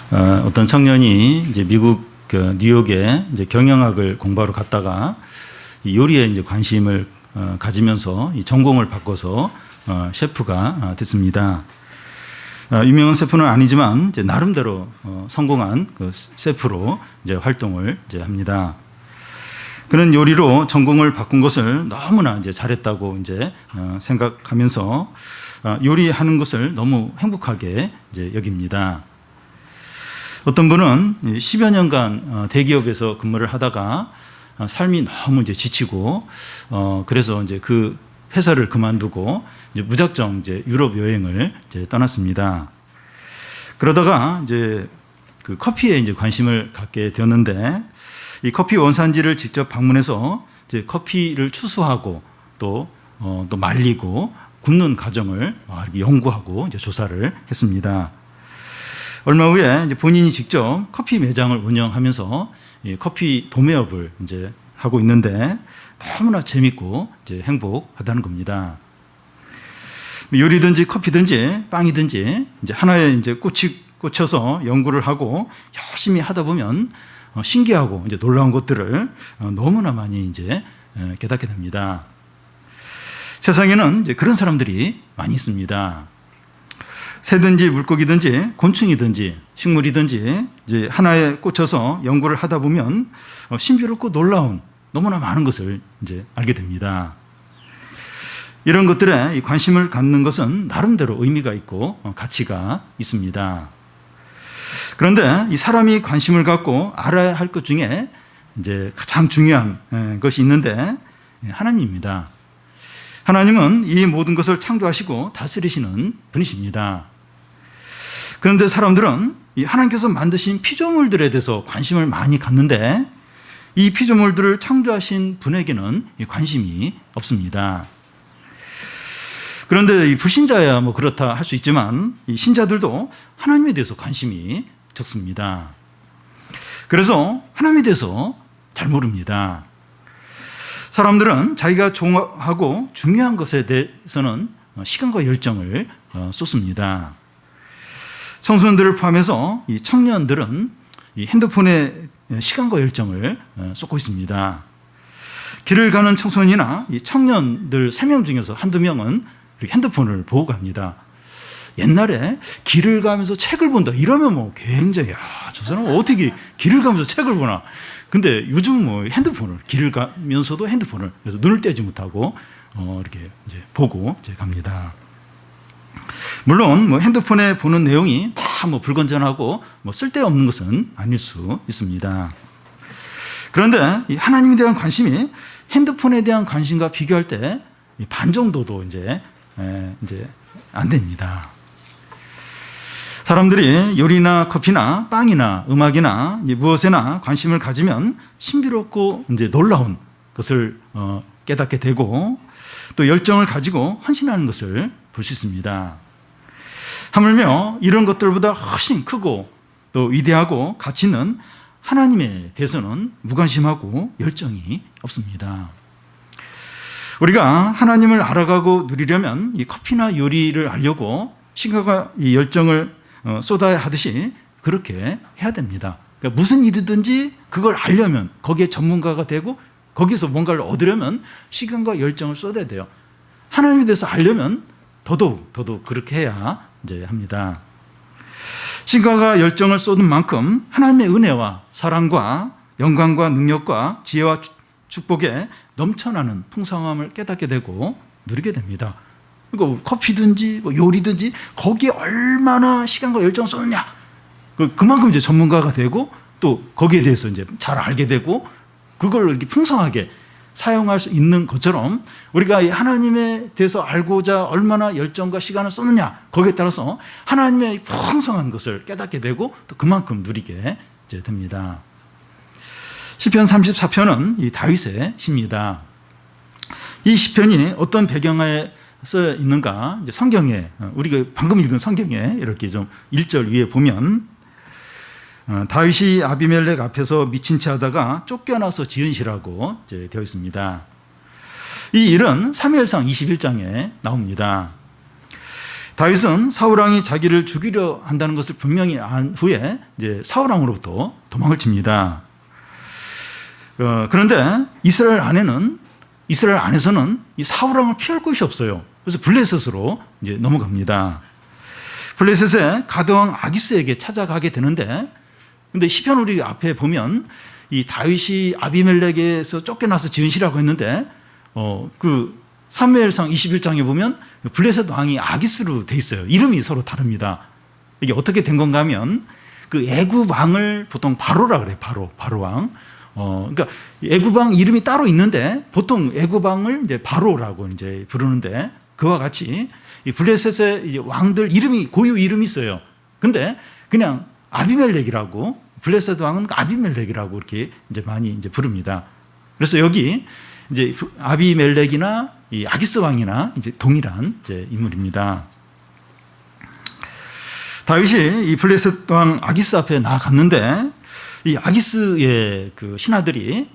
어떤 청년이 이제 미국 뉴욕에 이제 경영학을 공부하러 갔다가 이 요리에 이제 관심을 가지면서 이 전공을 바꿔서 셰프가 됐습니다. 유명한 셰프는 아니지만 이제 나름대로 성공한 그 셰프로 이제 활동을 이제 합니다. 그는 요리로 전공을 바꾼 것을 너무나 이제 잘했다고 이제 생각하면서 요리하는 것을 너무 행복하게 이제 여깁니다. 어떤 분은 10여 년간 대기업에서 근무를 하다가 삶이 너무 이제 지치고 그래서 이제 그 회사를 그만두고 이제 무작정 이제 유럽 여행을 이제 떠났습니다. 그러다가 이제 그 커피에 이제 관심을 갖게 되었는데 이 커피 원산지를 직접 방문해서 이제 커피를 추수하고 또 말리고 굽는 과정을 이렇게 연구하고 이제 조사를 했습니다. 얼마 후에 이제 본인이 직접 커피 매장을 운영하면서 이 커피 도매업을 이제 하고 있는데 너무나 재밌고 이제 행복하다는 겁니다. 요리든지 커피든지 빵이든지 이제 하나에 이제 꽂혀서 연구를 하고 열심히 하다 보면 신기하고 이제 놀라운 것들을 너무나 많이 이제 깨닫게 됩니다. 세상에는 이제 그런 사람들이 많이 있습니다. 새든지 물고기든지 곤충이든지 식물이든지 이제 하나에 꽂혀서 연구를 하다 보면 신비롭고 놀라운 너무나 많은 것을 이제 알게 됩니다. 이런 것들에 관심을 갖는 것은 나름대로 의미가 있고 가치가 있습니다. 그런데 이 사람이 관심을 갖고 알아야 할 것 중에 이제 가장 중요한 것이 있는데 하나님입니다. 하나님은 이 모든 것을 창조하시고 다스리시는 분이십니다. 그런데 사람들은 이 하나님께서 만드신 피조물들에 대해서 관심을 많이 갖는데 이 피조물들을 창조하신 분에게는 관심이 없습니다. 그런데 이 불신자야 뭐 그렇다 할 수 있지만 이 신자들도 하나님에 대해서 관심이 적습니다. 그래서 하나님에 대해서 잘 모릅니다. 사람들은 자기가 좋아하고 중요한 것에 대해서는 시간과 열정을 쏟습니다. 청소년들을 포함해서 이 청년들은 이 핸드폰에 시간과 열정을 쏟고 있습니다. 길을 가는 청소년이나 이 청년들 3명 중에서 한두 명은 핸드폰을 보고 갑니다. 옛날에 길을 가면서 책을 본다 이러면 뭐 굉장히 저 사람은 어떻게 길을 가면서 책을 보나. 근데 요즘은 뭐 핸드폰을 길을 가면서도 핸드폰을 그래서 눈을 떼지 못하고 이렇게 이제 보고 이제 갑니다. 물론 뭐 핸드폰에 보는 내용이 다 뭐 불건전하고 뭐 쓸데없는 것은 아닐 수 있습니다. 그런데 이 하나님에 대한 관심이 핸드폰에 대한 관심과 비교할 때 반 정도도 이제 안 됩니다. 사람들이 요리나 커피나 빵이나 음악이나 무엇에나 관심을 가지면 신비롭고 이제 놀라운 것을 깨닫게 되고 또 열정을 가지고 헌신하는 것을 볼 수 있습니다. 하물며 이런 것들보다 훨씬 크고 또 위대하고 가치 있는 하나님에 대해서는 무관심하고 열정이 없습니다. 우리가 하나님을 알아가고 누리려면 이 커피나 요리를 알려고 시간과 이 열정을 쏟아야 하듯이 그렇게 해야 됩니다. 그러니까 무슨 일이든지 그걸 알려면 거기에 전문가가 되고 거기서 뭔가를 얻으려면 시간과 열정을 쏟아야 돼요. 하나님에 대해서 알려면 더더욱 그렇게 해야 이제 합니다. 시간과 열정을 쏟은 만큼 하나님의 은혜와 사랑과 영광과 능력과 지혜와 축복에 넘쳐나는 풍성함을 깨닫게 되고 누리게 됩니다. 그러니까 커피든지 뭐 요리든지 거기에 얼마나 시간과 열정을 쏟느냐 그만큼 이제 전문가가 되고 또 거기에 대해서 이제 잘 알게 되고 그걸 이렇게 풍성하게 사용할 수 있는 것처럼 우리가 하나님에 대해서 알고자 얼마나 열정과 시간을 쏟느냐 거기에 따라서 하나님의 풍성한 것을 깨닫게 되고 또 그만큼 누리게 이제 됩니다. 시편 34편은 이 다윗의 시입니다. 이 시편이 어떤 배경에 써 있는가 이제 성경에 우리가 방금 읽은 성경에 이렇게 좀 1절 위에 보면 다윗이 아비멜렉 앞에서 미친 채 하다가 쫓겨나서 지은 시라고 이제 되어 있습니다. 이 일은 사무엘상 21장에 나옵니다. 다윗은 사울 왕이 자기를 죽이려 한다는 것을 분명히 안 후에 이제 사울 왕으로부터 도망을 칩니다. 그런데 이스라엘 안에서는 이 사울 왕을 피할 곳이 없어요. 그래서 블레셋으로 이제 넘어갑니다. 블레셋에 가드왕 아기스에게 찾아가게 되는데, 근데 시편 우리 앞에 보면 이 다윗이 아비멜렉에서 쫓겨나서 지은 시라고 했는데, 그 사무엘상 21장에 보면 블레셋 왕이 아기스로 돼 있어요. 이름이 서로 다릅니다. 이게 어떻게 된 건가 하면 그 애굽 왕을 보통 바로라 그래요. 바로 왕. 그러니까 애굽 왕 이름이 따로 있는데 보통 애굽 왕을 이제 바로라고 이제 부르는데, 그와 같이 이 블레셋의 왕들 이름이 고유 이름이 있어요. 근데 그냥 아비멜렉이라고, 블레셋 왕은 아비멜렉이라고 이렇게 이제 많이 이제 부릅니다. 그래서 여기 이제 아비멜렉이나 이 아기스 왕이나 이제 동일한 이제 인물입니다. 다윗이 이 블레셋 왕 아기스 앞에 나아갔는데, 이 아기스의 그 신하들이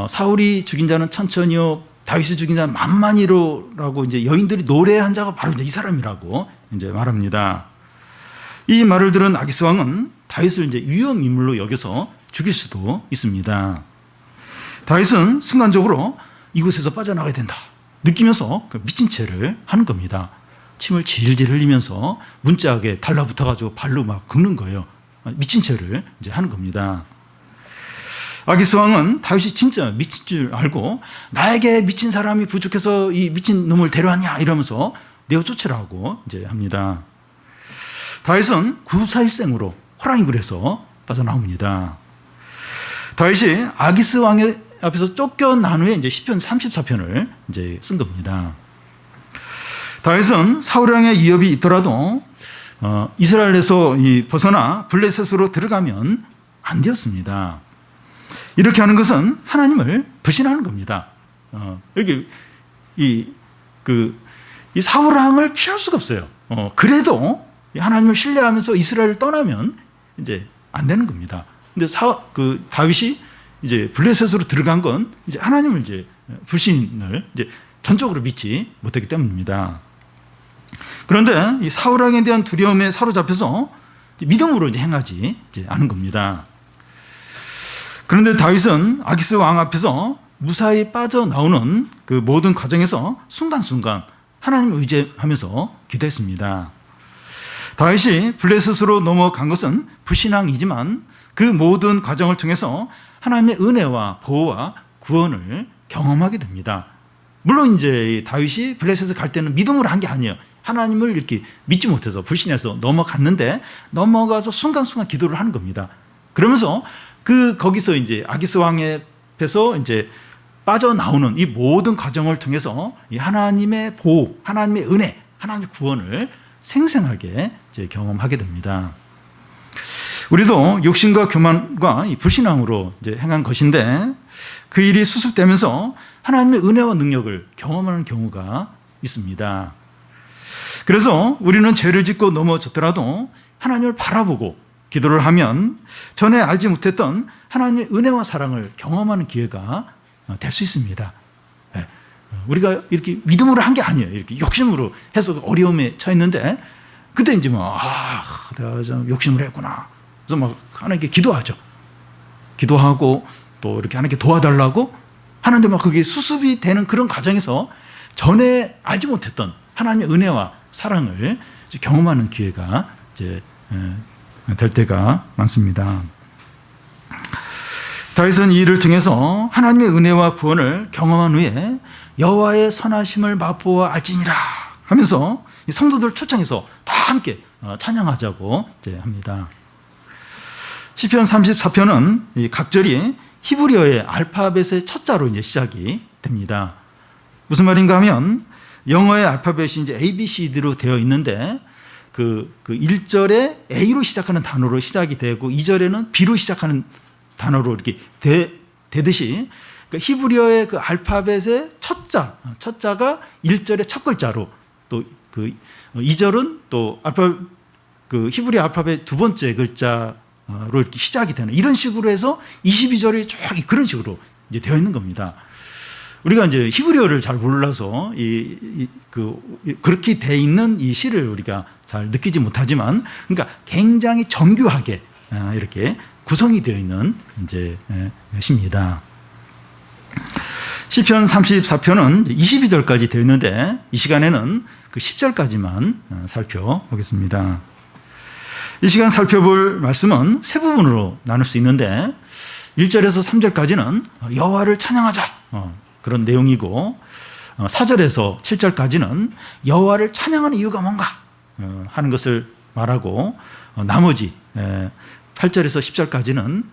사울이 죽인 자는 천천히요, 다윗이 죽인 자는 만만히로라고 이제 여인들이 노래한 자가 바로 이제 이 사람이라고 이제 말합니다. 이 말을 들은 아기스 왕은 다윗을 이제 위험 인물로 여겨서 죽일 수도 있습니다. 다윗은 순간적으로 이곳에서 빠져나가야 된다 느끼면서 미친 채를 하는 겁니다. 침을 질질 흘리면서 문짝에 달라붙어가지고 발로 막 긁는 거예요. 미친 채를 이제 하는 겁니다. 아기스 왕은 다윗이 진짜 미친 줄 알고, 나에게 미친 사람이 부족해서 이 미친 놈을 데려왔냐 이러면서 내어 쫓으라고 이제 합니다. 다윗은 구사일생으로 호랑이 굴에서 빠져나옵니다. 다윗이 아기스 왕의 앞에서 쫓겨난 후에 이제 시편 34편을 이제 쓴 겁니다. 다윗은 사울 왕의 위협이 있더라도 이스라엘에서 벗어나 블레셋으로 들어가면 안 되었습니다. 이렇게 하는 것은 하나님을 불신하는 겁니다. 여기 이 사울 왕을 피할 수가 없어요. 그래도 하나님을 신뢰하면서 이스라엘을 떠나면 이제 안 되는 겁니다. 근데 다윗이 이제 블레셋으로 들어간 건 이제 하나님을 이제 불신을 이제 전적으로 믿지 못했기 때문입니다. 그런데 이 사울 왕에 대한 두려움에 사로잡혀서 믿음으로 이제 행하지 이제 않은 겁니다. 그런데 다윗은 아기스 왕 앞에서 무사히 빠져나오는 그 모든 과정에서 순간순간 하나님을 의지하면서 기도했습니다. 다윗이 블레셋으로 넘어간 것은 불신앙이지만 그 모든 과정을 통해서 하나님의 은혜와 보호와 구원을 경험하게 됩니다. 물론 이제 다윗이 블레셋에 갈 때는 믿음으로 한 게 아니에요. 하나님을 이렇게 믿지 못해서 불신해서 넘어갔는데, 넘어가서 순간순간 기도를 하는 겁니다. 그러면서 거기서 이제 아기스 왕의 앞에서 이제 빠져나오는 이 모든 과정을 통해서 이 하나님의 보호, 하나님의 은혜, 하나님의 구원을 생생하게 이제 경험하게 됩니다. 우리도 욕심과 교만과 이 불신앙으로 이제 행한 것인데, 그 일이 수습되면서 하나님의 은혜와 능력을 경험하는 경우가 있습니다. 그래서 우리는 죄를 짓고 넘어졌더라도 하나님을 바라보고 기도를 하면 전에 알지 못했던 하나님의 은혜와 사랑을 경험하는 기회가 될 수 있습니다. 우리가 이렇게 믿음으로 한 게 아니에요. 이렇게 욕심으로 해서 어려움에 처했는데, 그때 이제 내가 좀 욕심을 했구나. 그래서 막 하나님께 기도하죠. 기도하고 또 이렇게 하나님께 도와달라고 하는데 막 그게 수습이 되는 그런 과정에서 전에 알지 못했던 하나님의 은혜와 사랑을 경험하는 기회가 이제 될 때가 많습니다. 다윗은 이 일을 통해서 하나님의 은혜와 구원을 경험한 후에 여호와의 선하심을 맛보아 알지니라 하면서 성도들 초청해서 다 함께 찬양하자고 이제 합니다. 시편 34편은 이 각절이 히브리어의 알파벳의 첫 자로 이제 시작이 됩니다. 무슨 말인가 하면 영어의 알파벳이 이제 A, B, C, D로 되어 있는데 그 1절에 A로 시작하는 단어로 시작이 되고 2절에는 B로 시작하는 단어로 이렇게 되듯이, 그러니까 히브리어의 그 알파벳의 첫 자가 1절의 첫 글자로, 또 그 2절은 또 히브리 알파벳 두 번째 글자로 이렇게 시작이 되는, 이런 식으로 해서 22절이 쫙 그런 식으로 이제 되어 있는 겁니다. 우리가 이제 히브리어를 잘 몰라서 그렇게 돼 있는 이 시를 우리가 잘 느끼지 못하지만, 그러니까 굉장히 정교하게 이렇게 구성이 되어 있는 이제 시입니다. 시편 34편은 22절까지 되어 있는데 이 시간에는 그 10절까지만 살펴보겠습니다. 이 시간 살펴볼 말씀은 세 부분으로 나눌 수 있는데 1절에서 3절까지는 여호와를 찬양하자 그런 내용이고, 4절에서 7절까지는 여호와를 찬양하는 이유가 뭔가 하는 것을 말하고, 나머지 8절에서 10절까지는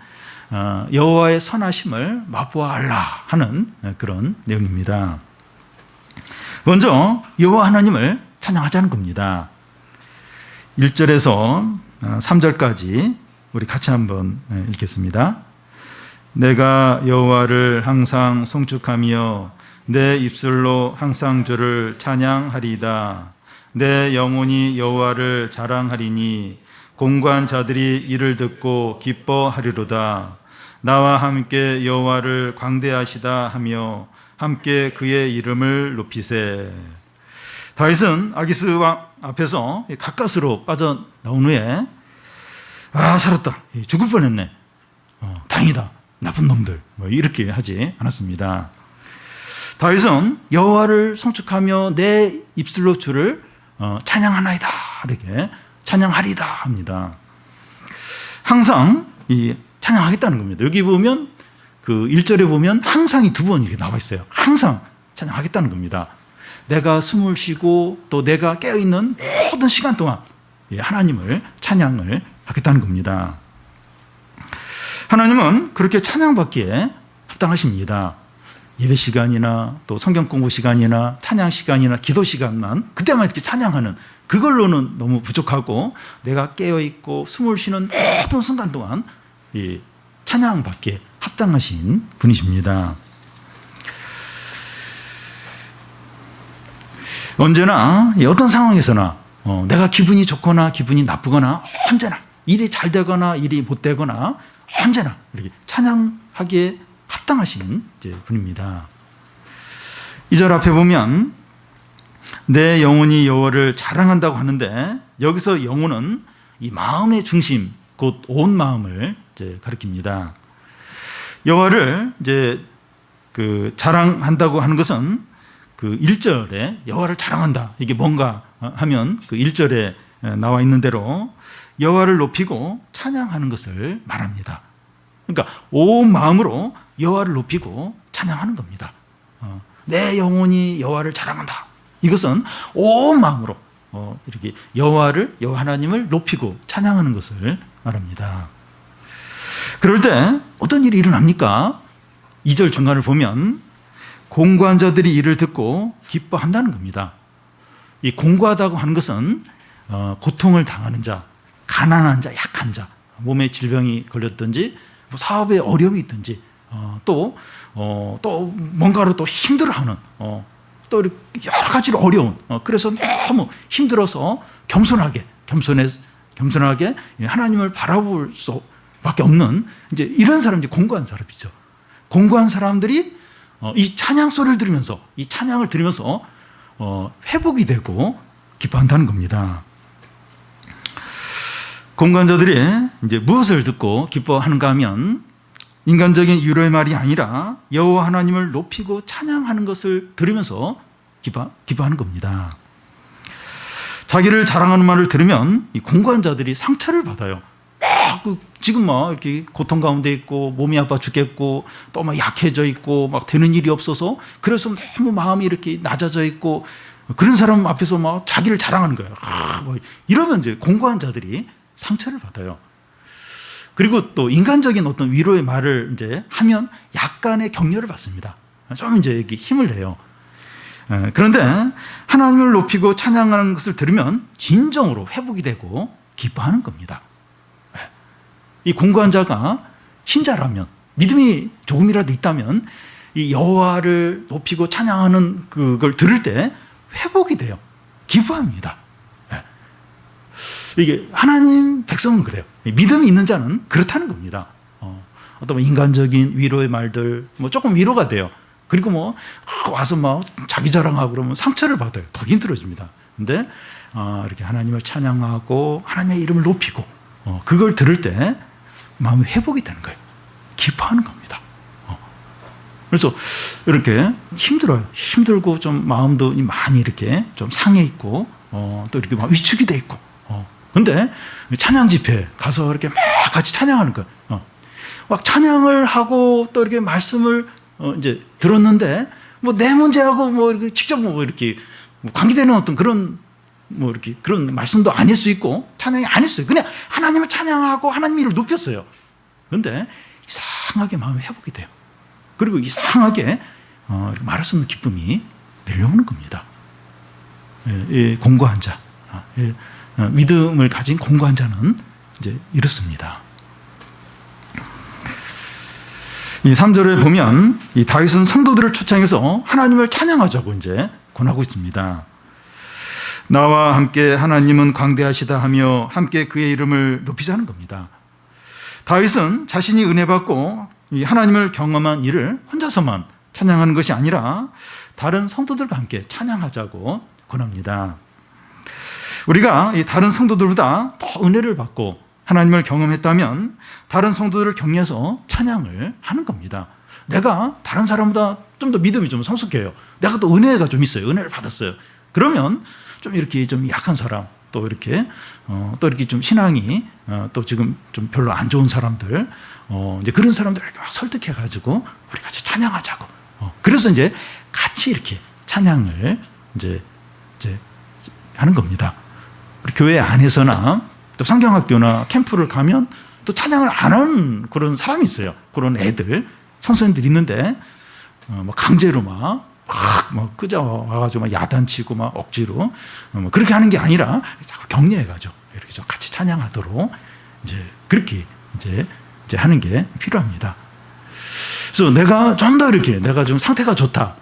여호와의 선하심을 맛보아알라 하는 그런 내용입니다. 먼저 여호와 하나님을 찬양하자는 겁니다. 1절에서 3절까지 우리 같이 한번 읽겠습니다. 내가 여호와를 항상 송축하며 내 입술로 항상 주를 찬양하리이다. 내 영혼이 여호와를 자랑하리니 공고한 자들이 이를 듣고 기뻐하리로다. 나와 함께 여호와를 광대하시다 하며 함께 그의 이름을 높이세. 다윗은 아기스 왕 앞에서 가까스로 빠져나온 후에 살았다, 죽을 뻔했네, 다행이다, 나쁜 놈들, 이렇게 하지 않았습니다. 다윗은 여호와를 송축하며 내 입술로 주를 찬양하나이다, 이렇게 찬양하리다 합니다. 항상 이 찬양하겠다는 겁니다. 여기 보면 그 1절에 보면 항상이 두 번 이렇게 나와 있어요. 항상 찬양하겠다는 겁니다. 내가 숨을 쉬고 또 내가 깨어있는 모든 시간 동안 하나님을 찬양을 하겠다는 겁니다. 하나님은 그렇게 찬양받기에 합당하십니다. 예배 시간이나 또 성경 공부 시간이나 찬양 시간이나 기도 시간만 그때만 이렇게 찬양하는, 그걸로는 너무 부족하고 내가 깨어있고 숨을 쉬는 모든 순간 동안 이 찬양받기에 합당하신 분이십니다. 언제나 어떤 상황에서나 내가 기분이 좋거나 기분이 나쁘거나 언제나 일이 잘 되거나 일이 못 되거나 언제나 이렇게 찬양하기에 합당하신 분입니다. 2절 앞에 보면 내 영혼이 여호와를 자랑한다고 하는데 여기서 영혼은 이 마음의 중심, 곧 온 마음을 가리킵니다. 여호와를 그 자랑한다고 하는 것은 그 1절에 여호와를 자랑한다, 이게 뭔가 하면 그 1절에 나와 있는 대로 여호와를 높이고 찬양하는 것을 말합니다. 그러니까 온 마음으로 여호와를 높이고 찬양하는 겁니다. 내 영혼이 여호와를 자랑한다, 이것은 온 마음으로 이렇게 여호와 하나님을 높이고 찬양하는 것을 말합니다. 그럴 때 어떤 일이 일어납니까? 2절 중간을 보면 공고한 자들이 이를 듣고 기뻐한다는 겁니다. 이 공고하다고 하는 것은 고통을 당하는 자, 가난한 자, 약한 자, 몸에 질병이 걸렸든지 뭐 사업에 어려움이 있든지 또 뭔가로 또 힘들어하는 또 여러 가지로 어려운, 그래서 너무 힘들어서 겸손하게 하나님을 바라볼 수밖에 없는 이제 이런 사람이 공고한 사람이죠. 공고한 사람들이 이 찬양 소리를 들으면서, 이 찬양을 들으면서 회복이 되고 기뻐한다는 겁니다. 공고한 자들이 이제 무엇을 듣고 기뻐하는가 하면 인간적인 위로의 말이 아니라 여호와 하나님을 높이고 찬양하는 것을 들으면서 기뻐하는 겁니다. 자기를 자랑하는 말을 들으면 이 공고한 자들이 상처를 받아요. 지금 막 이렇게 고통 가운데 있고 몸이 아파 죽겠고 또 막 약해져 있고 막 되는 일이 없어서 그래서 너무 마음이 이렇게 낮아져 있고 그런 사람 앞에서 막 자기를 자랑하는 거예요. 이러면 이제 공고한 자들이 상처를 받아요. 그리고 또 인간적인 어떤 위로의 말을 이제 하면 약간의 격려를 받습니다. 좀 이제 이렇게 힘을 내요. 그런데 하나님을 높이고 찬양하는 것을 들으면 진정으로 회복이 되고 기뻐하는 겁니다. 이 공고한 자가 신자라면, 믿음이 조금이라도 있다면 이 여호와를 높이고 찬양하는 그걸 들을 때 회복이 돼요. 기뻐합니다. 이게 하나님 백성은 그래요. 믿음이 있는 자는 그렇다는 겁니다. 어떤 인간적인 위로의 말들 뭐 조금 위로가 돼요. 그리고 뭐 와서 막 자기 자랑하고 그러면 상처를 받아요. 더 힘들어집니다. 근데 이렇게 하나님을 찬양하고 하나님의 이름을 높이고 그걸 들을 때 마음이 회복이 되는 거예요. 기뻐하는 겁니다. 그래서 이렇게 힘들어요. 힘들고 좀 마음도 많이 이렇게 좀 상해 있고 또 이렇게 막 위축이 돼 있고. 근데 찬양 집회 가서 이렇게 막 같이 찬양하는 거예요. 막 찬양을 하고 또 이렇게 말씀을 이제 들었는데 뭐 내 문제하고 뭐 이렇게 직접 뭐 이렇게 관계되는 어떤 그런 뭐 이렇게 그런 말씀도 아닐 수 있고 찬양이 아니었어요. 그냥 하나님을 찬양하고 하나님 이름을 높였어요. 그런데 이상하게 마음이 회복이 돼요. 그리고 이상하게 말할 수 없는 기쁨이 밀려오는 겁니다. 공고한 자, 믿음을 가진 공고한 자는 이제 이렇습니다. 이 3절에 보면 이 다윗은 성도들을 초청해서 하나님을 찬양하자고 이제 권하고 있습니다. 나와 함께 하나님은 광대하시다 하며 함께 그의 이름을 높이자는 겁니다. 다윗은 자신이 은혜 받고 이 하나님을 경험한 이를 혼자서만 찬양하는 것이 아니라 다른 성도들과 함께 찬양하자고 권합니다. 우리가 이 다른 성도들보다 더 은혜를 받고 하나님을 경험했다면 다른 성도들을 격려해서 찬양을 하는 겁니다. 내가 다른 사람보다 좀 더 믿음이 좀 성숙해요. 내가 또 은혜가 좀 있어요. 은혜를 받았어요. 그러면 좀 이렇게 좀 약한 사람, 또 이렇게 좀 신앙이 또 지금 좀 별로 안 좋은 사람들, 이제 그런 사람들을 막 설득해가지고 우리 같이 찬양하자고. 그래서 이제 같이 이렇게 찬양을 이제 하는 겁니다. 우리 교회 안에서나 또 성경학교나 캠프를 가면 또 찬양을 안 하는 그런 사람이 있어요. 그런 애들, 청소년들이 있는데 뭐 강제로 막 끄져와가지고 막 야단치고 막 억지로 그렇게 하는 게 아니라 자꾸 격려해가지고 이렇게 좀 같이 찬양하도록 이제 그렇게 이제 하는 게 필요합니다. 그래서 내가 좀 더 이렇게 내가 좀 상태가 좋다,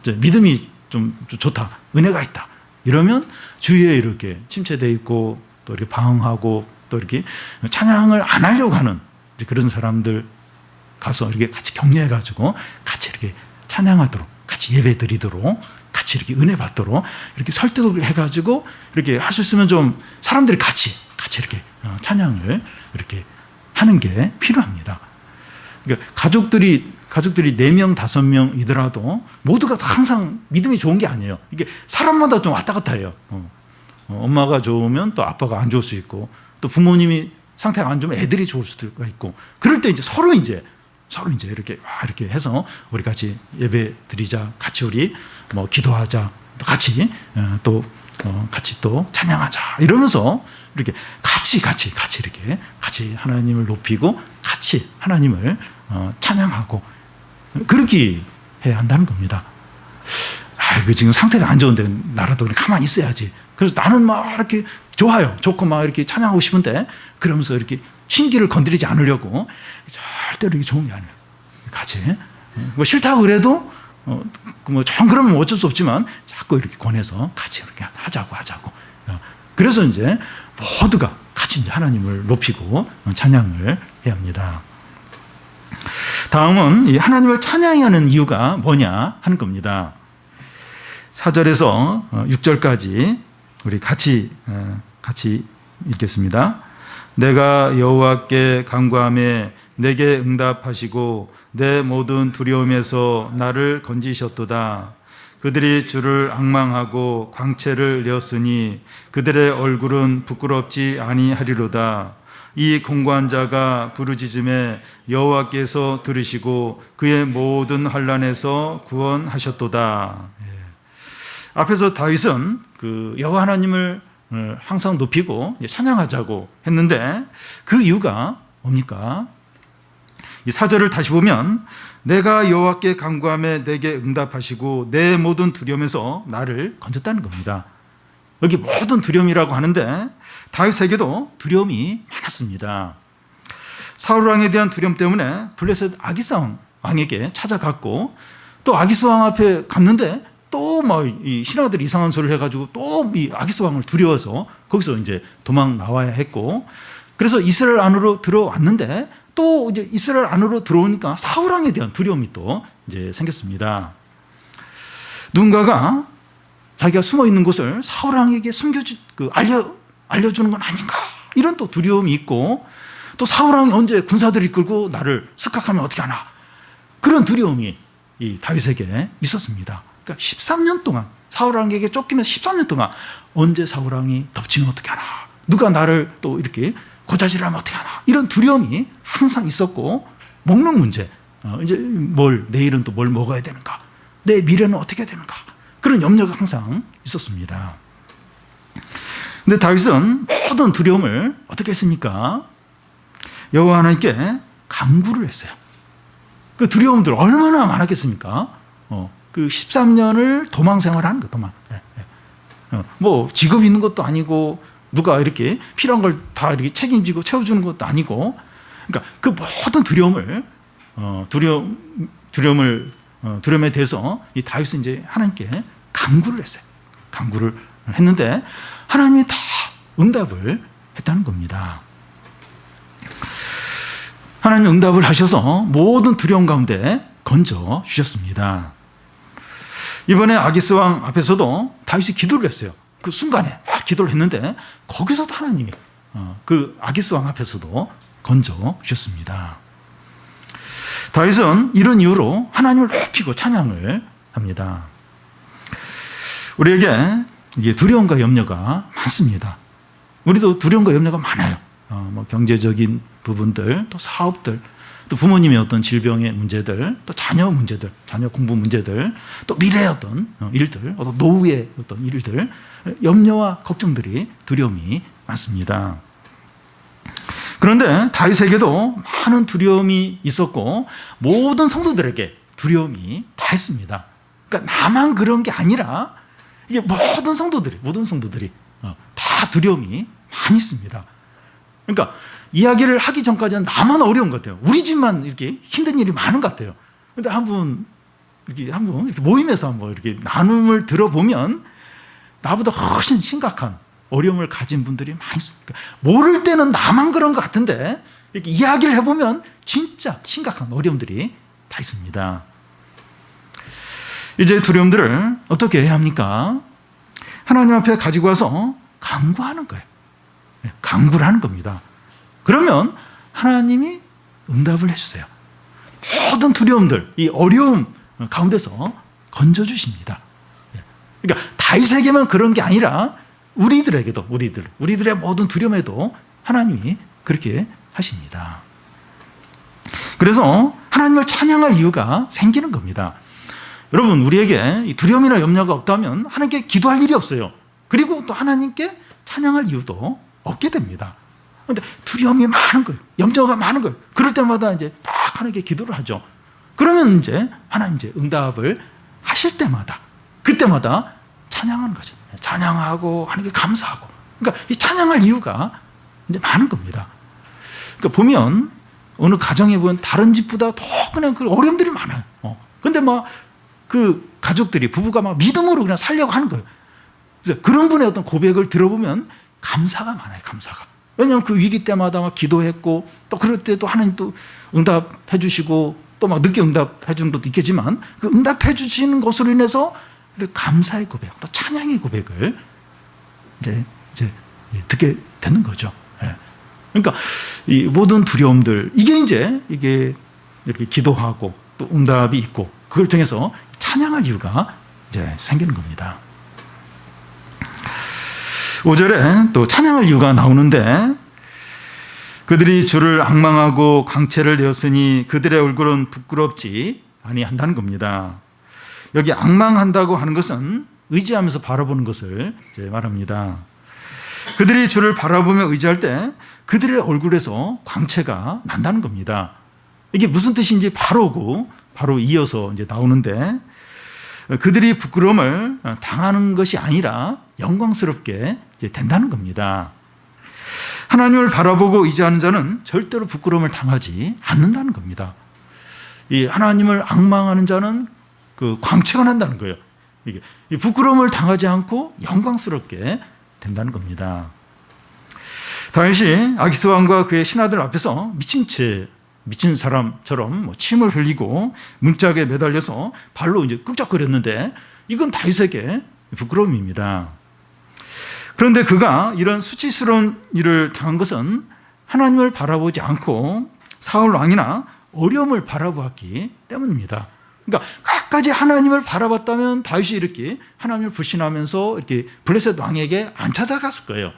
이제 믿음이 좀 좋다, 은혜가 있다 이러면 주위에 이렇게 침체되어 있고 또 이렇게 방황하고 또 이렇게 찬양을 안 하려고 하는 그런 사람들 가서 이렇게 같이 격려해가지고 같이 이렇게 찬양하도록, 같이 예배 드리도록, 같이 이렇게 은혜 받도록 이렇게 설득을 해가지고 이렇게 할 수 있으면 좀 사람들이 같이 이렇게 찬양을 이렇게 하는 게 필요합니다. 그러니까 가족들이 4명, 5명이더라도 모두가 다 항상 믿음이 좋은 게 아니에요. 이게 사람마다 좀 왔다 갔다 해요. 엄마가 좋으면 또 아빠가 안 좋을 수 있고, 또 부모님이 상태가 안 좋으면 애들이 좋을 수도 있고, 그럴 때 이제 서로 이렇게 해서 우리 같이 예배 드리자, 같이 우리 뭐 기도하자, 또 같이 같이 또 찬양하자 이러면서 이렇게 같이 이렇게 같이 하나님을 높이고 같이 하나님을 찬양하고 그렇게 해야 한다는 겁니다. 지금 상태가 안 좋은데 나라도 그냥 가만히 있어야지. 그래서 나는 막 이렇게 좋아요. 좋고 막 이렇게 찬양하고 싶은데 그러면서 이렇게 신기를 건드리지 않으려고 절대로 이렇게 좋은 게 아니에요. 같이 뭐 싫다고 그래도 뭐 정 그러면 어쩔 수 없지만 자꾸 이렇게 권해서 같이 이렇게 하자고. 그래서 이제 모두가 같이 이제 하나님을 높이고 찬양을 해야 합니다. 다음은 이 하나님을 찬양하는 이유가 뭐냐 하는 겁니다. 4절에서 6절까지 우리 같이 읽겠습니다. 내가 여호와께 간구하매 내게 응답하시고 내 모든 두려움에서 나를 건지셨도다. 그들이 주를 앙망하고 광채를 내었으니 그들의 얼굴은 부끄럽지 아니하리로다. 이 공고한 자가 부르짖음에 여호와께서 들으시고 그의 모든 환난에서 구원하셨도다. 앞에서 다윗은 그 여호와 하나님을 항상 높이고 찬양하자고 했는데 그 이유가 뭡니까? 이 4절을 다시 보면 내가 여호와께 간구하며 내게 응답하시고 내 모든 두려움에서 나를 건졌다는 겁니다. 여기 모든 두려움이라고 하는데 다윗에게도 두려움이 많았습니다. 사울 왕에 대한 두려움 때문에 블레셋 아기스 왕에게 찾아갔고 또 아기스 왕 앞에 갔는데 또 막 이 신하들이 이상한 소리를 해가지고 또 이 아기스 왕을 두려워서 거기서 이제 도망 나와야 했고, 그래서 이스라엘 안으로 들어왔는데 또 이제 이스라엘 안으로 들어오니까 사울 왕에 대한 두려움이 또 이제 생겼습니다. 누군가가 자기가 숨어 있는 곳을 사울 왕에게 알려주는 건 아닌가, 이런 또 두려움이 있고, 또 사울 왕이 언제 군사들을 이끌고 나를 습격하면 어떻게 하나, 그런 두려움이 이 다윗에게 있었습니다. 그러니까 13년 동안 사울 왕에게 쫓기면서 13년 동안 언제 사울 왕이 덮치면 어떻게 하나, 누가 나를 또 이렇게 고자질하면 어떻게 하나, 이런 두려움이 항상 있었고, 먹는 문제, 이제 내일은 또 뭘 먹어야 되는가, 내 미래는 어떻게 되는가, 그런 염려가 항상 있었습니다. 근데 다윗은 모든 두려움을 어떻게 했습니까? 여호와 하나님께 간구를 했어요. 그 두려움들 얼마나 많았겠습니까? 그 13년을 도망 생활하는 거, 도망. 뭐 직업 있는 것도 아니고, 누가 이렇게 필요한 걸 다 이렇게 책임지고 채워주는 것도 아니고, 그러니까 그 모든 두려움에 대해서 이 다윗은 이제 하나님께 간구를 했어요. 간구를 했는데 하나님이 다 응답을 했다는 겁니다. 하나님 응답을 하셔서 모든 두려움 가운데 건져 주셨습니다. 이번에 아기스 왕 앞에서도 다윗이 기도를 했어요. 그 순간에 기도를 했는데 거기서도 하나님이 그 아기스 왕 앞에서도 건져 주셨습니다. 다윗은 이런 이유로 하나님을 높이고 찬양을 합니다. 우리에게 이게 두려움과 염려가 많습니다. 우리도 두려움과 염려가 많아요. 뭐 경제적인 부분들, 또 사업들, 또 부모님의 어떤 질병의 문제들, 또 자녀 문제들, 자녀 공부 문제들, 또 미래의 어떤 일들, 또 노후의 어떤 일들, 염려와 걱정들이, 두려움이 많습니다. 그런데 다윗에게도 많은 두려움이 있었고 모든 성도들에게 두려움이 다 있습니다. 그러니까 나만 그런 게 아니라 이게 모든 성도들이 다 두려움이 많이 있습니다. 그러니까 이야기를 하기 전까지는 나만 어려운 것 같아요. 우리 집만 이렇게 힘든 일이 많은 것 같아요. 그런데 한번 이렇게 모임에서 한번 이렇게 나눔을 들어보면 나보다 훨씬 심각한 어려움을 가진 분들이 많이 있습니다. 모를 때는 나만 그런 것 같은데 이렇게 이야기를 해보면 진짜 심각한 어려움들이 다 있습니다. 이제 두려움들을 어떻게 해야 합니까? 하나님 앞에 가지고 와서 간구하는 거예요. 간구를 하는 겁니다. 그러면 하나님이 응답을 해주세요. 모든 두려움들, 이 어려움 가운데서 건져주십니다. 그러니까 다윗에게만 그런 게 아니라 우리들에게도, 우리들의 모든 두려움에도 하나님이 그렇게 하십니다. 그래서 하나님을 찬양할 이유가 생기는 겁니다. 여러분, 우리에게 두려움이나 염려가 없다면 하나님께 기도할 일이 없어요. 그리고 또 하나님께 찬양할 이유도 없게 됩니다. 그런데 두려움이 많은 거예요. 염려가 많은 거예요. 그럴 때마다 이제 막 하나님께 기도를 하죠. 그러면 이제 하나님 이제 응답을 하실 때마다, 그때마다 찬양하는 거죠. 찬양하고 하나님께 감사하고. 그러니까 이 찬양할 이유가 이제 많은 겁니다. 그러니까 보면 어느 가정에 보면 다른 집보다 더 그냥 그 어려움들이 많아요. 근데 막 그 가족들이, 부부가 막 믿음으로 그냥 살려고 하는 거예요. 그래서 그런 분의 어떤 고백을 들어보면 감사가 많아요, 감사가. 왜냐하면 그 위기 때마다 막 기도했고, 또 그럴 때 또 하나님 또 응답해 주시고, 또 막 늦게 응답해 주는 것도 있겠지만, 그 응답해 주시는 것으로 인해서 감사의 고백, 또 찬양의 고백을 이제 듣게 되는 거죠. 그러니까 이 모든 두려움들, 이게 이렇게 기도하고 또 응답이 있고, 그걸 통해서 찬양할 이유가 이제 생기는 겁니다. 5절에 또 찬양할 이유가 나오는데, 그들이 주를 앙망하고 광채를 내었으니 그들의 얼굴은 부끄럽지 아니한다는 겁니다. 여기 앙망한다고 하는 것은 의지하면서 바라보는 것을 이제 말합니다. 그들이 주를 바라보며 의지할 때 그들의 얼굴에서 광채가 난다는 겁니다. 이게 무슨 뜻인지 바로 이어서 이제 나오는데, 그들이 부끄러움을 당하는 것이 아니라 영광스럽게 이제 된다는 겁니다. 하나님을 바라보고 의지하는 자는 절대로 부끄러움을 당하지 않는다는 겁니다. 이 하나님을 앙망하는 자는 그 광채가 난다는 거예요. 이게 부끄러움을 당하지 않고 영광스럽게 된다는 겁니다. 다윗이 아기스 왕과 그의 신하들 앞에서 미친 채 미친 사람처럼 뭐 침을 흘리고 문짝에 매달려서 발로 이제 끄적거렸는데 이건 다윗에게 부끄러움입니다. 그런데 그가 이런 수치스러운 일을 당한 것은 하나님을 바라보지 않고 사울 왕이나 어려움을 바라보았기 때문입니다. 그러니까 끝까지 하나님을 바라봤다면 다윗이 이렇게 하나님을 불신하면서 이렇게 블레셋 왕에게 안 찾아갔을 거예요.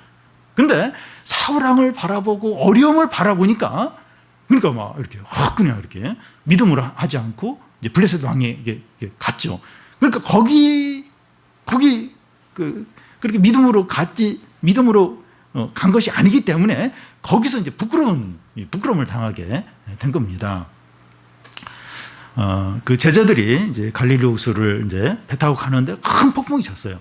근데 사울 왕을 바라보고 어려움을 바라보니까 그러니까 막 이렇게 확 그냥 이렇게 믿음으로 하지 않고 이제 블레셋 왕에게 갔죠. 그러니까 그렇게 믿음으로 간 것이 아니기 때문에 거기서 이제 부끄러움을 당하게 된 겁니다. 그 제자들이 이제 갈릴리 호수를 이제 배 타고 가는데 큰 폭풍이 쳤어요.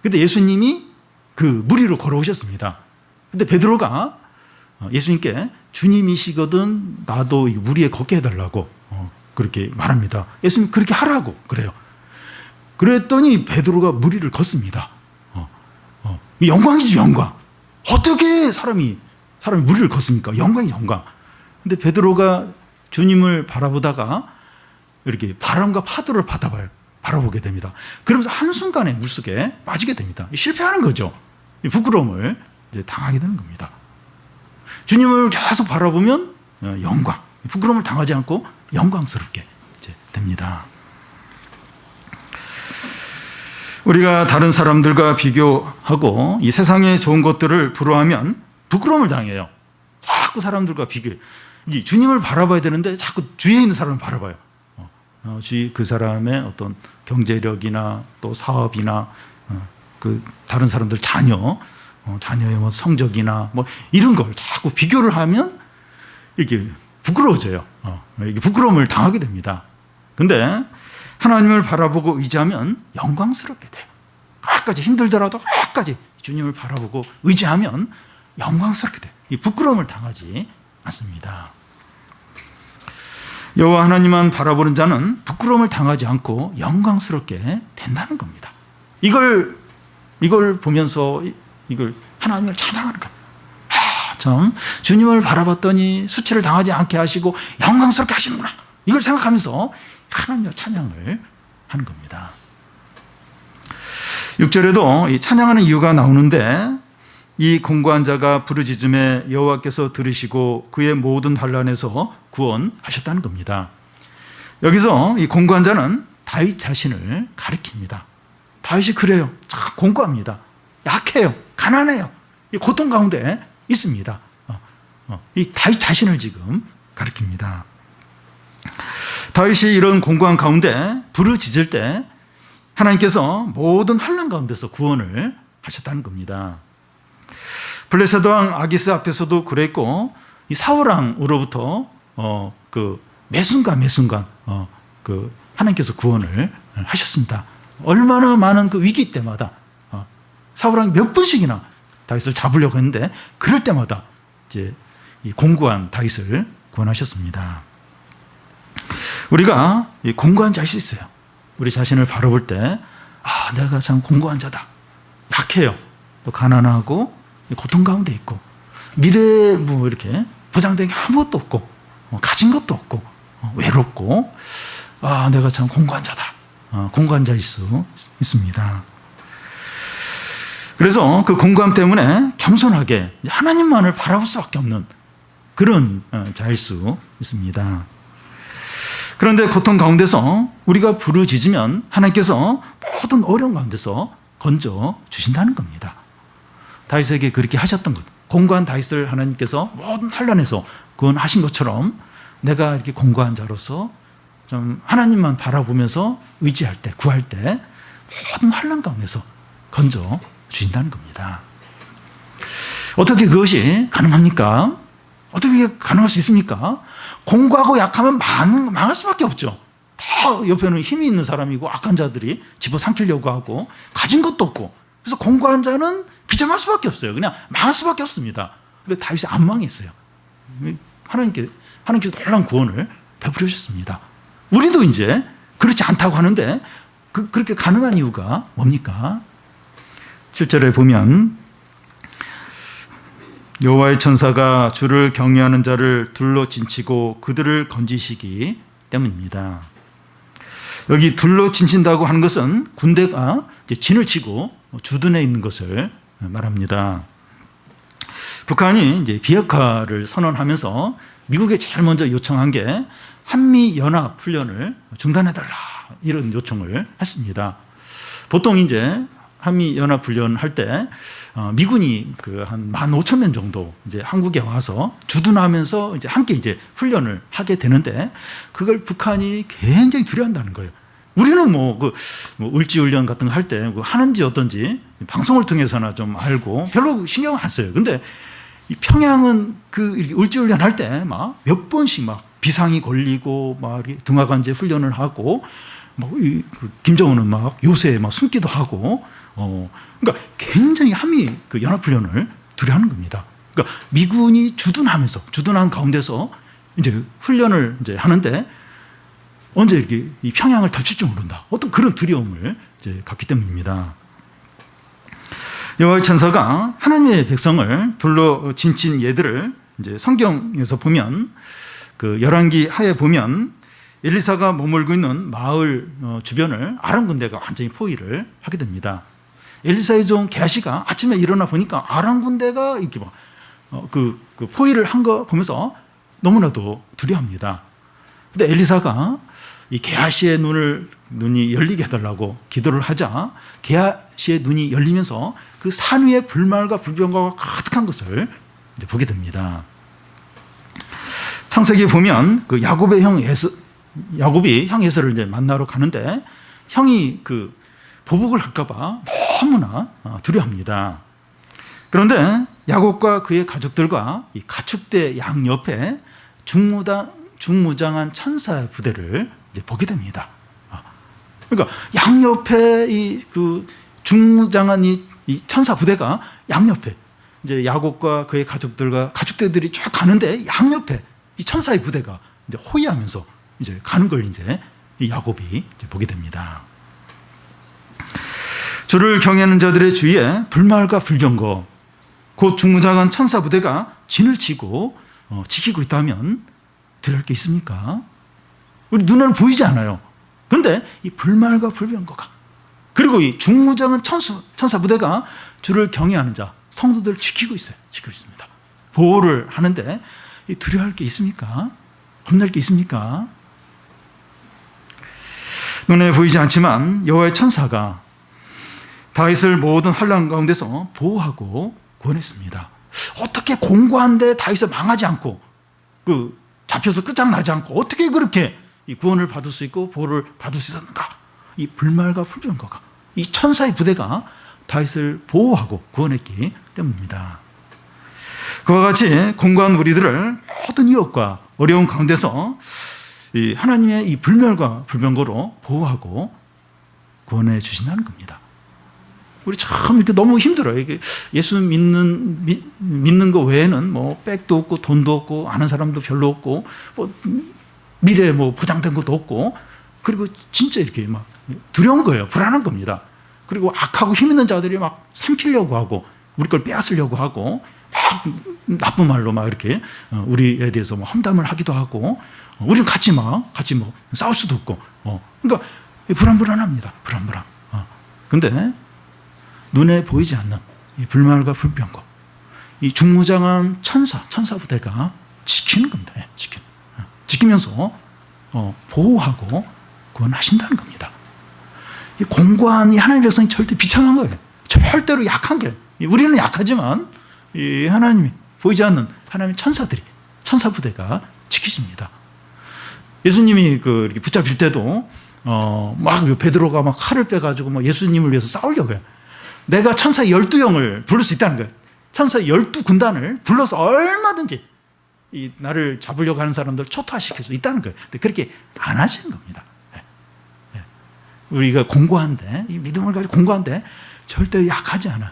근데 예수님이 그 물 위로 걸어오셨습니다. 근데 베드로가 예수님께 주님이시거든 나도 물 위에 걷게 해달라고 그렇게 말합니다. 예수님 그렇게 하라고 그래요. 그랬더니 베드로가 물 위를 걷습니다. 영광이죠, 영광. 어떻게 사람이 물 위를 걷습니까? 영광이 영광. 근데 베드로가 주님을 바라보다가 이렇게 바람과 파도를 바라보게 됩니다. 그러면서 한순간에 물속에 빠지게 됩니다. 실패하는 거죠. 부끄러움을 이제 당하게 되는 겁니다. 주님을 계속 바라보면 영광, 부끄러움을 당하지 않고 영광스럽게 이제 됩니다. 우리가 다른 사람들과 비교하고 이 세상의 좋은 것들을 부러워하면 부끄러움을 당해요. 자꾸 사람들과 비교해요. 주님을 바라봐야 되는데 자꾸 주위에 있는 사람을 바라봐요. 그 사람의 어떤 경제력이나 또 사업이나 그 다른 사람들 자녀의 뭐 성적이나 뭐 이런 걸 자꾸 비교를 하면 이게 부끄러워져요. 이게 부끄러움을 당하게 됩니다. 근데 하나님을 바라보고 의지하면 영광스럽게 돼요. 끝까지 힘들더라도 끝까지 주님을 바라보고 의지하면 영광스럽게 돼요. 이 부끄러움을 당하지 않습니다. 여호와 하나님만 바라보는 자는 부끄러움을 당하지 않고 영광스럽게 된다는 겁니다. 이걸 보면서 이걸 하나님을 찬양하는 거예요. 참 주님을 바라봤더니 수치를 당하지 않게 하시고 영광스럽게 하시는구나. 이걸 생각하면서 하나님의 찬양을 하는 겁니다. 6절에도 이 찬양하는 이유가 나오는데 이 공고한 자가 부르짖음에 여호와께서 들으시고 그의 모든 환난에서 구원하셨다는 겁니다. 여기서 이 공고한 자는 다윗 자신을 가리킵니다. 다윗이 그래요. 참 공고합니다. 약해요. 가난해요. 이 고통 가운데 있습니다. 이 다윗 자신을 지금 가리킵니다. 다윗이 이런 공고한 가운데 부르짖을 때 하나님께서 모든 환난 가운데서 구원을 하셨다는 겁니다. 블레셋 왕 아기스 앞에서도 그랬고 이 사울 왕으로부터 그 매순간 그 하나님께서 구원을 하셨습니다. 얼마나 많은 그 위기 때마다 사울 왕이 몇 번씩이나 다윗을 잡으려고 했는데 그럴 때마다 이제 이 공고한 다윗을 구원하셨습니다. 우리가 이 공고한 자일 수 있어요. 우리 자신을 바라볼 때 내가 참 공고한 자다. 약해요. 또 가난하고 고통 가운데 있고 미래에 뭐 이렇게 보장된 게 아무것도 없고 가진 것도 없고 외롭고 내가 참 공고한 자다. 공고한 자일 수 있습니다. 그래서 그 공고함 때문에 겸손하게 하나님만을 바라볼 수밖에 없는 그런 자일 수 있습니다. 그런데 고통 가운데서 우리가 부르짖으면 하나님께서 모든 어려움 가운데서 건져 주신다는 겁니다. 다윗에게 그렇게 하셨던 것, 공고한 다윗을 하나님께서 모든 환난에서 구원하신 것처럼 내가 이렇게 공고한 자로서 좀 하나님만 바라보면서 의지할 때, 구할 때 모든 환난 가운데서 건져 주신다는 겁니다. 어떻게 그것이 가능합니까? 어떻게 가능할 수 있습니까? 공고하고 약하면 망할 수밖에 없죠. 다 옆에는 힘이 있는 사람이고 악한 자들이 집어삼키려고 하고 가진 것도 없고 그래서 공고한 자는 비참할 수밖에 없어요. 그냥 망할 수밖에 없습니다. 근데 다윗이 안 망했어요. 하나님께서 놀라운 구원을 베풀어 주셨습니다. 우리도 이제 그렇지 않다고 하는데 그렇게 가능한 이유가 뭡니까? 7절에 보면 여호와의 천사가 주를 경외하는 자를 둘러 진치고 그들을 건지시기 때문입니다. 여기 둘러 진친다고 하는 것은 군대가 이제 진을 치고 주둔해 있는 것을 말합니다. 북한이 이제 비핵화를 선언하면서 미국에 제일 먼저 요청한 게 한미 연합 훈련을 중단해달라, 이런 요청을 했습니다. 보통 이제 한미 연합 훈련 할 때 미군이 그 한 15,000명 정도 이제 한국에 와서 주둔하면서 이제 함께 이제 훈련을 하게 되는데, 그걸 북한이 굉장히 두려워한다는 거예요. 우리는 뭐 을지 훈련 같은 거 할 때 하는지 어떤지 방송을 통해서나 좀 알고 별로 신경 안 써요. 근데 이 평양은 그 을지 훈련 할 때 막 몇 번씩 막 비상이 걸리고 막 등하관제 훈련을 하고, 김정은은 막 요새에 막 숨기도 하고, 그러니까 굉장히 한미 그 연합훈련을 두려워하는 겁니다. 그러니까 미군이 주둔한 가운데서 이제 훈련을 이제 하는데 언제 이렇게 이 평양을 덮칠지 모른다, 어떤 그런 두려움을 이제 갖기 때문입니다. 여호와의 천사가 하나님의 백성을 둘러 진친 예들을 이제 성경에서 보면, 그 열왕기 하에 보면 엘리사가 머물고 있는 마을 주변을 아람 군대가 완전히 포위를 하게 됩니다. 엘리사의 종 게하시가 아침에 일어나 보니까 아람 군대가 이렇게 막 그 포위를 한 거 보면서 너무나도 두려워합니다. 근데 엘리사가 이 게하시의 눈이 열리게 해달라고 기도를 하자 게하시의 눈이 열리면서 그 산 위에 불말과 불병거가 가득한 것을 이제 보게 됩니다. 창세기에 보면 그 야곱이 형 에서를 이제 만나러 가는데 형이 그 보복을 할까봐 너무나 두려워합니다. 그런데 야곱과 그의 가족들과 이 가축대 양 옆에 중무장한 천사의 부대를 이제 보게 됩니다. 그러니까 양 옆에 그 중무장한 이 천사 부대가 양 옆에 이제 야곱과 그의 가족들과 가축대들이 쭉 가는데 양 옆에 이 천사의 부대가 이제 호위하면서 이제 가는 걸 이제 이 야곱이 이제 보게 됩니다. 주를 경외하는 자들의 주위에 불말과 불경거, 곧 중무장한 천사 부대가 진을 치고 지키고 있다면 두려울 게 있습니까? 우리 눈에는 보이지 않아요. 그런데 이 불말과 불경거가, 그리고 이 중무장한 천사 부대가 주를 경외하는 자, 성도들을 지키고 있습니다. 보호를 하는데 두려워할 게 있습니까? 겁낼 게 있습니까? 눈에 보이지 않지만 여호와의 천사가 다윗을 모든 환난 가운데서 보호하고 구원했습니다. 어떻게 공고한데 다윗을 망하지 않고 잡혀서 끝장나지 않고 어떻게 그렇게 이 구원을 받을 수 있고 보호를 받을 수 있었는가? 이 불말과 불병거가, 이 천사의 부대가 다윗을 보호하고 구원했기 때문입니다. 그와 같이 공고한 우리들을 모든 위협과 어려운 가운데서 이 하나님의 이 불멸과 불병거로 보호하고 구원해 주신다는 겁니다. 우리 참 이렇게 너무 힘들어요. 이게 예수 믿는 거 외에는 뭐 백도 없고 돈도 없고 아는 사람도 별로 없고 뭐 미래 뭐 보장된 것도 없고, 그리고 진짜 이렇게 막 두려운 거예요. 불안한 겁니다. 그리고 악하고 힘 있는 자들이 막 삼키려고 하고 우리 걸 빼앗으려고 하고 막 나쁜 말로 막 이렇게 우리에 대해서 뭐 험담을 하기도 하고, 우리는 같이 뭐 싸울 수도 없고, 그러니까 불안합니다. 불안. 근데 눈에 보이지 않는 이 불말과 불병거, 이 중무장한 천사 부대가 지키는 겁니다. 지키면서 보호하고 구원하신다는 겁니다. 이 공고한 이 하나님의 백성이 절대 비참한 거예요. 절대로 약한 게, 우리는 약하지만 이 하나님이 보이지 않는 하나님의 천사 부대가 지키십니다. 예수님이 이렇게 붙잡힐 때도 막 베드로가 막 칼을 빼가지고 막 예수님을 위해서 싸우려고 해요. 내가 천사 12영을 부를 수 있다는 거예요. 천사 12군단을 불러서 얼마든지 이 나를 잡으려고 하는 사람들 초토화시킬 수 있다는 거예요. 근데 그렇게 안 하시는 겁니다. 우리가 공고한데, 이 믿음을 가지고 공고한데 절대 약하지 않아.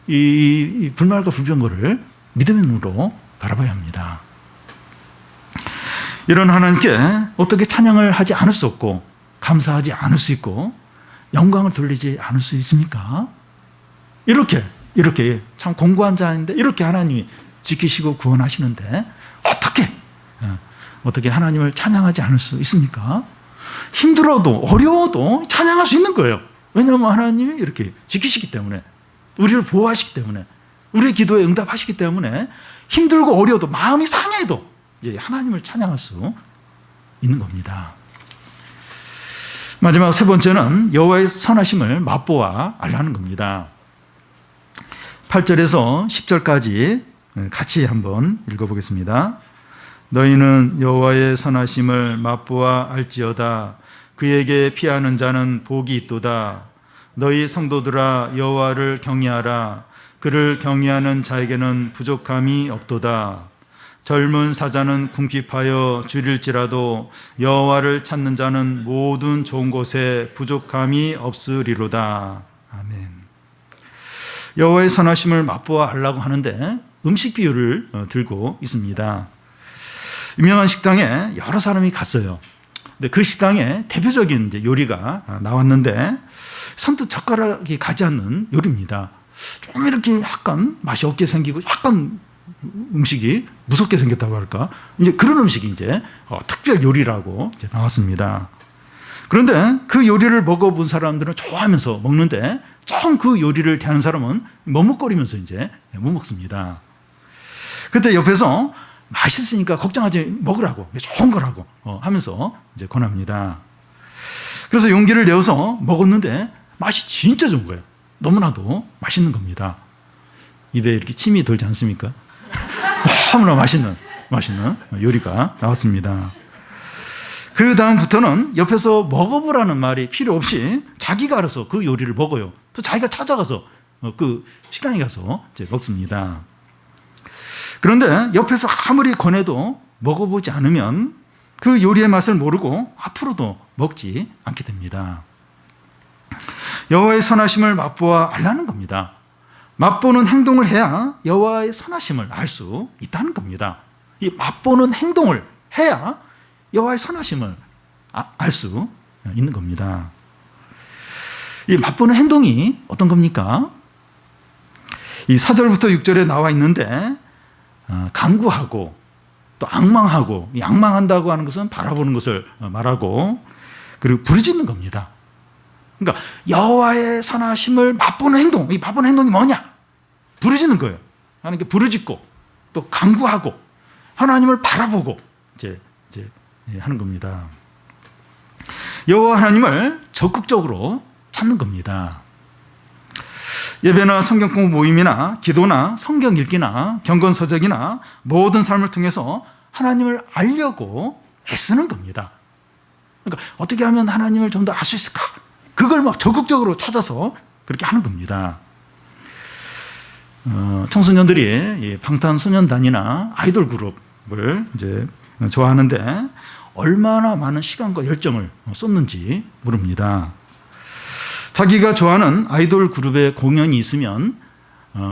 이 불말과 불병거를 믿음의 눈으로 바라봐야 합니다. 이런 하나님께 어떻게 찬양을 하지 않을 수 없고 감사하지 않을 수 있고 영광을 돌리지 않을 수 있습니까? 이렇게 참 공고한 자인데 이렇게 하나님이 지키시고 구원하시는데 어떻게 하나님을 찬양하지 않을 수 있습니까? 힘들어도 어려워도 찬양할 수 있는 거예요. 왜냐하면 하나님이 이렇게 지키시기 때문에, 우리를 보호하시기 때문에, 우리의 기도에 응답하시기 때문에 힘들고 어려워도 마음이 상해도 이제 하나님을 찬양할 수 있는 겁니다. 마지막 세 번째는 여호와의 선하심을 맛보아 알라는 겁니다. 8절에서 10절까지 같이 한번 읽어보겠습니다. 너희는 여호와의 선하심을 맛보아 알지어다. 그에게 피하는 자는 복이 있도다. 너희 성도들아 여호와를 경외하라. 그를 경외하는 자에게는 부족함이 없도다. 젊은 사자는 궁핍하여 줄일지라도 여호와를 찾는 자는 모든 좋은 곳에 부족함이 없으리로다. 아멘. 여호와의 선하심을 맛보아 알라고 하는데 음식 비유를 들고 있습니다. 유명한 식당에 여러 사람이 갔어요. 근데 그 식당에 대표적인 이제 요리가 나왔는데 선뜻 젓가락이 가지 않는 요리입니다. 좀 이렇게 약간 맛이 없게 생기고 약간 음식이 무섭게 생겼다고 할까? 이제 그런 음식이 이제 특별 요리라고 이제 나왔습니다. 그런데 그 요리를 먹어본 사람들은 좋아하면서 먹는데 좀 그 요리를 대하는 사람은 머뭇거리면서 이제 못 먹습니다. 그때 옆에서 맛있으니까 걱정하지 먹으라고, 좋은 거라고 하면서 이제 권합니다. 그래서 용기를 내어서 먹었는데 맛이 진짜 좋은 거예요. 너무나도 맛있는 겁니다. 입에 이렇게 침이 돌지 않습니까? 너무나 맛있는 요리가 나왔습니다. 그 다음부터는 옆에서 먹어보라는 말이 필요 없이 자기가 알아서 그 요리를 먹어요. 또 자기가 찾아가서 그 식당에 가서 이제 먹습니다. 그런데 옆에서 아무리 권해도 먹어보지 않으면 그 요리의 맛을 모르고 앞으로도 먹지 않게 됩니다. 여호와의 선하심을 맛보아 알라는 겁니다. 맛보는 행동을 해야 여호와의 선하심을 알 수 있다는 겁니다. 이 맛보는 행동을 해야 여호와의 선하심을 알 수 있는 겁니다. 이 맛보는 행동이 어떤 겁니까? 이 4절부터 6절에 나와 있는데 간구하고 또 앙망하고, 이 앙망한다고 하는 것은 바라보는 것을 말하고, 그리고 부르짖는 겁니다. 그러니까 여호와의 선하심을 맛보는 행동, 이 맛보는 행동이 뭐냐? 부르짖는 거예요. 하나님께 부르짖고 또 간구하고 하나님을 바라보고 이제 하는 겁니다. 여호와 하나님을 적극적으로 찾는 겁니다. 예배나 성경 공부 모임이나 기도나 성경 읽기나 경건서적이나 모든 삶을 통해서 하나님을 알려고 애쓰는 겁니다. 그러니까 어떻게 하면 하나님을 좀 더 알 수 있을까? 그걸 막 적극적으로 찾아서 그렇게 하는 겁니다. 청소년들이 방탄소년단이나 아이돌 그룹을 이제 좋아하는데 얼마나 많은 시간과 열정을 쏟는지 모릅니다. 자기가 좋아하는 아이돌 그룹의 공연이 있으면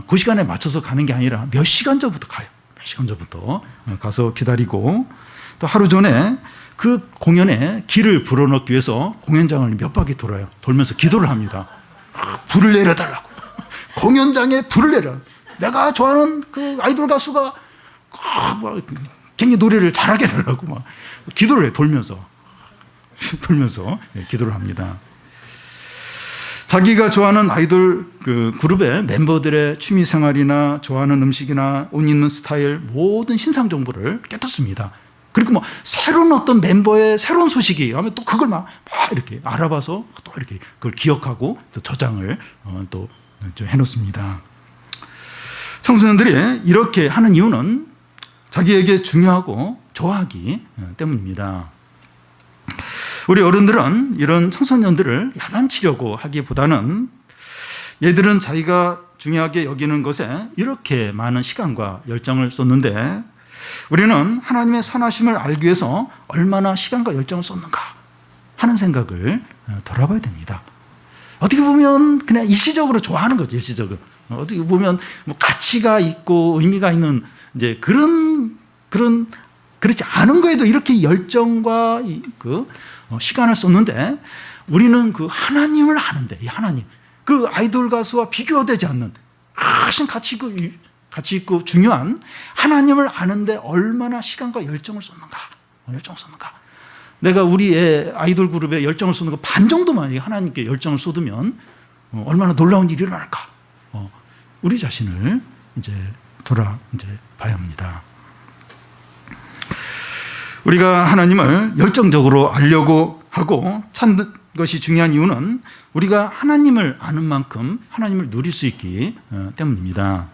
그 시간에 맞춰서 가는 게 아니라 몇 시간 전부터 가요. 몇 시간 전부터 가서 기다리고, 또 하루 전에 그 공연에 길을 불어넣기 위해서 공연장을 몇 바퀴 돌아요. 돌면서 기도를 합니다. 불을 내려달라고. 공연장에 불을 내려. 내가 좋아하는 그 아이돌 가수가 굉장히 노래를 잘하게 해달라고 막 기도를 해. 돌면서 기도를 합니다. 자기가 좋아하는 아이돌 그 그룹의 멤버들의 취미 생활이나 좋아하는 음식이나 옷 입는 스타일, 모든 신상 정보를 깨닫습니다. 그리고 뭐 새로운 어떤 멤버의 새로운 소식이 하면 또 그걸 막 이렇게 알아봐서 또 이렇게 그걸 기억하고 또 저장을 또 해놓습니다. 청소년들이 이렇게 하는 이유는 자기에게 중요하고 좋아하기 때문입니다. 우리 어른들은 이런 청소년들을 야단치려고 하기보다는 얘들은 자기가 중요하게 여기는 것에 이렇게 많은 시간과 열정을 쏟는데 우리는 하나님의 선하심을 알기 위해서 얼마나 시간과 열정을 쏟는가 하는 생각을 돌아봐야 됩니다. 어떻게 보면 그냥 일시적으로 좋아하는 거죠. 일시적으로. 어떻게 보면 뭐 가치가 있고 의미가 있는 이제 그렇지 않은 거에도 이렇게 열정과 그 시간을 쏟는데 우리는 그 하나님을 아는데, 이 하나님, 그 아이돌 가수와 비교되지 않는 크신 가치 가치 있고 중요한 하나님을 아는데 얼마나 시간과 열정을 쏟는가. 열정을 쏟는가. 내가 우리 애 아이돌 그룹에 열정을 쏟는 거 반 정도만 하나님께 열정을 쏟으면 얼마나 놀라운 일이 일어날까. 우리 자신을 이제 봐야 합니다. 우리가 하나님을 열정적으로 알려고 하고 찾는 것이 중요한 이유는 우리가 하나님을 아는 만큼 하나님을 누릴 수 있기 때문입니다.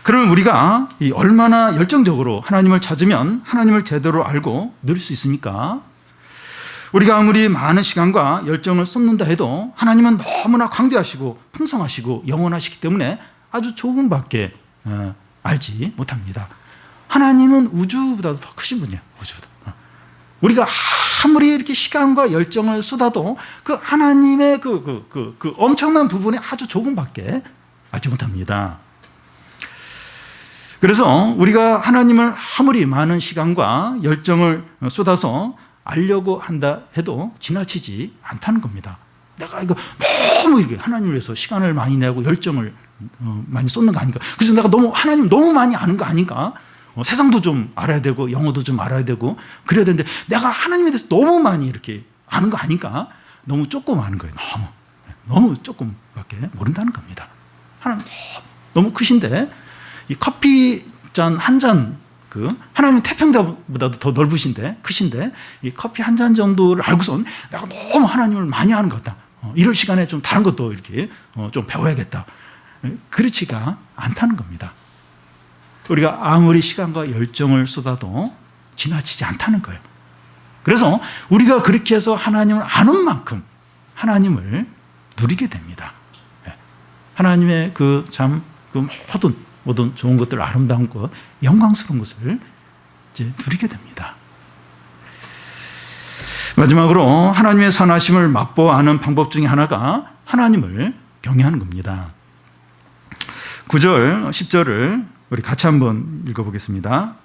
그러면 우리가 얼마나 열정적으로 하나님을 찾으면 하나님을 제대로 알고 누릴 수 있습니까? 우리가 아무리 많은 시간과 열정을 쏟는다 해도 하나님은 너무나 광대하시고 풍성하시고 영원하시기 때문에 아주 조금밖에 알지 못합니다. 하나님은 우주보다도 더 크신 분이에요. 우주보다. 우리가 아무리 이렇게 시간과 열정을 쏟아도 그 하나님의 그 엄청난 부분에 아주 조금밖에 알지 못합니다. 그래서 우리가 하나님을 아무리 많은 시간과 열정을 쏟아서 알려고 한다 해도 지나치지 않다는 겁니다. 내가 이거 너무 이렇게 하나님을 위해서 시간을 많이 내고 열정을 많이 쏟는 거 아닌가. 그래서 내가 하나님 너무 많이 아는 거 아닌가. 세상도 좀 알아야 되고 영어도 좀 알아야 되고 그래야 되는데 내가 하나님에 대해서 너무 많이 이렇게 아는 거 아니까 너무 조금 아는 거예요. 너무 조금밖에 모른다는 겁니다. 하나님 너무 크신데 이 커피 잔 한 잔 하나님 태평양보다도 더 넓으신데 크신데 이 커피 한 잔 정도를 알고선 내가 너무 하나님을 많이 아는 것 같다. 이럴 시간에 좀 다른 것도 이렇게 좀 배워야겠다. 그렇지가 않다는 겁니다. 우리가 아무리 시간과 열정을 쏟아도 지나치지 않다는 거예요. 그래서 우리가 그렇게 해서 하나님을 아는 만큼 하나님을 누리게 됩니다. 하나님의 그 모든 좋은 것들, 아름다운 것, 영광스러운 것을 이제 누리게 됩니다. 마지막으로 하나님의 선하심을 맛보아하는 방법 중에 하나가 하나님을 경외하는 겁니다. 9절, 10절을 우리 같이 한번 읽어보겠습니다.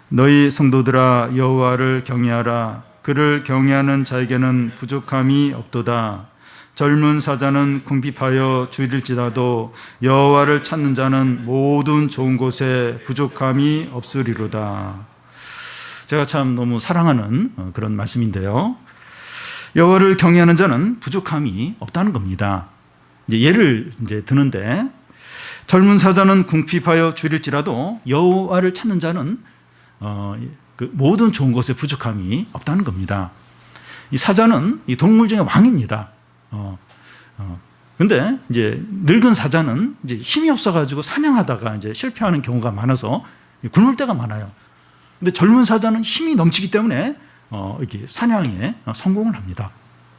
너희 성도들아 여호와를 경외하라. 그를 경외하는 자에게는 부족함이 없도다. 젊은 사자는 궁핍하여 주일일지라도 여호와를 찾는 자는 모든 좋은 곳에 부족함이 없으리로다. 제가 참 너무 사랑하는 그런 말씀인데요. 여호와를 경외하는 자는 부족함이 없다는 겁니다. 이제 예를 드는데 젊은 사자는 궁핍하여 주일일지라도 여호와를 찾는 자는 그 모든 좋은 것에 부족함이 없다는 겁니다. 이 사자는 이 동물 중에 왕입니다. 근데 이제 늙은 사자는 이제 힘이 없어가지고 사냥하다가 이제 실패하는 경우가 많아서 굶을 때가 많아요. 근데 젊은 사자는 힘이 넘치기 때문에 이렇게 사냥에 성공을 합니다.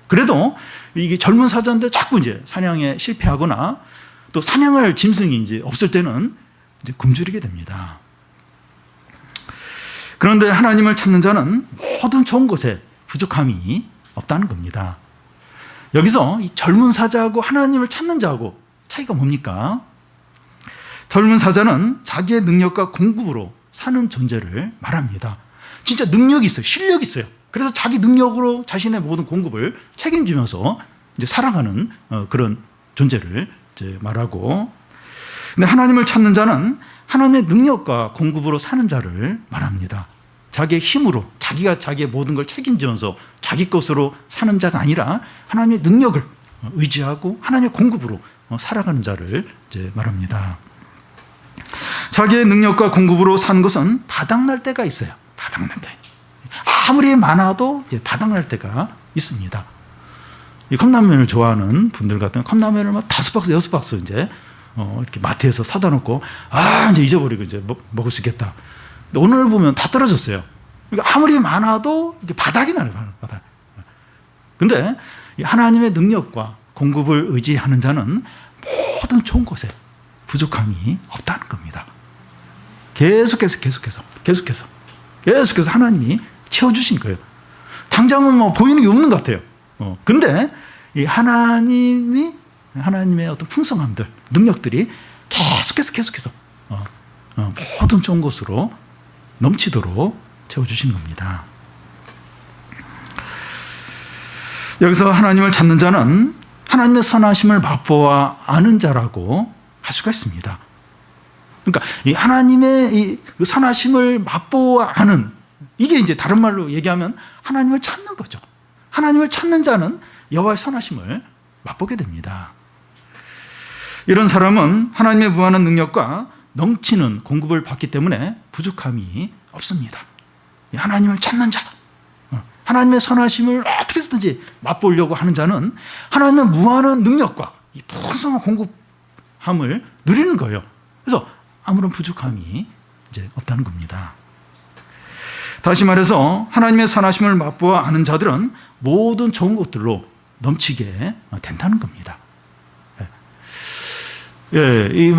그래도 이게 젊은 사자인데 자꾸 이제 사냥에 실패하거나 또 사냥할 짐승이 이제 없을 때는 이제 굶주리게 됩니다. 그런데 하나님을 찾는 자는 모든 좋은 것에 부족함이 없다는 겁니다. 여기서 이 젊은 사자하고 하나님을 찾는 자하고 차이가 뭡니까? 젊은 사자는 자기의 능력과 공급으로 사는 존재를 말합니다. 진짜 능력이 있어요. 실력이 있어요. 그래서 자기 능력으로 자신의 모든 공급을 책임지면서 이제 살아가는 그런 존재를 이제 말하고, 근데 하나님을 찾는 자는 하나님의 능력과 공급으로 사는 자를 말합니다. 자기의 힘으로 자기가 자기의 모든 걸 책임지면서 자기 것으로 사는 자가 아니라 하나님의 능력을 의지하고 하나님의 공급으로 살아가는 자를 이제 말합니다. 자기의 능력과 공급으로 사는 것은 바닥날 때가 있어요. 바닥날 때. 아무리 많아도 이제 바닥날 때가 있습니다. 이 컵라면을 좋아하는 분들 같은 컵라면을 막 5박스, 6박스 이제 이렇게 마트에서 사다 놓고 이제 잊어버리고 이제 먹을 수 있겠다. 근데 오늘 보면 다 떨어졌어요. 그러니까 아무리 많아도 이게 바닥이 나요, 바닥. 근데 하나님의 능력과 공급을 의지하는 자는 모든 좋은 것에 부족함이 없다는 겁니다. 계속해서 하나님이 채워주신 거예요. 당장은 뭐 보이는 게 없는 것 같아요. 근데 이 하나님의 어떤 풍성함들, 능력들이 계속해서 모든 좋은 것으로 넘치도록 채워주신 겁니다. 여기서 하나님을 찾는 자는 하나님의 선하심을 맛보아 아는 자라고 할 수가 있습니다. 그러니까 이 하나님의 이 선하심을 맛보아 아는, 이게 이제 다른 말로 얘기하면 하나님을 찾는 거죠. 하나님을 찾는 자는 여호와의 선하심을 맛보게 됩니다. 이런 사람은 하나님의 무한한 능력과 넘치는 공급을 받기 때문에 부족함이 없습니다. 하나님을 찾는 자, 하나님의 선하심을 어떻게 해서든지 맛보려고 하는 자는 하나님의 무한한 능력과 이 풍성한 공급함을 누리는 거예요. 그래서 아무런 부족함이 이제 없다는 겁니다. 다시 말해서 하나님의 선하심을 맛보아 아는 자들은 모든 좋은 것들로 넘치게 된다는 겁니다. 예, 이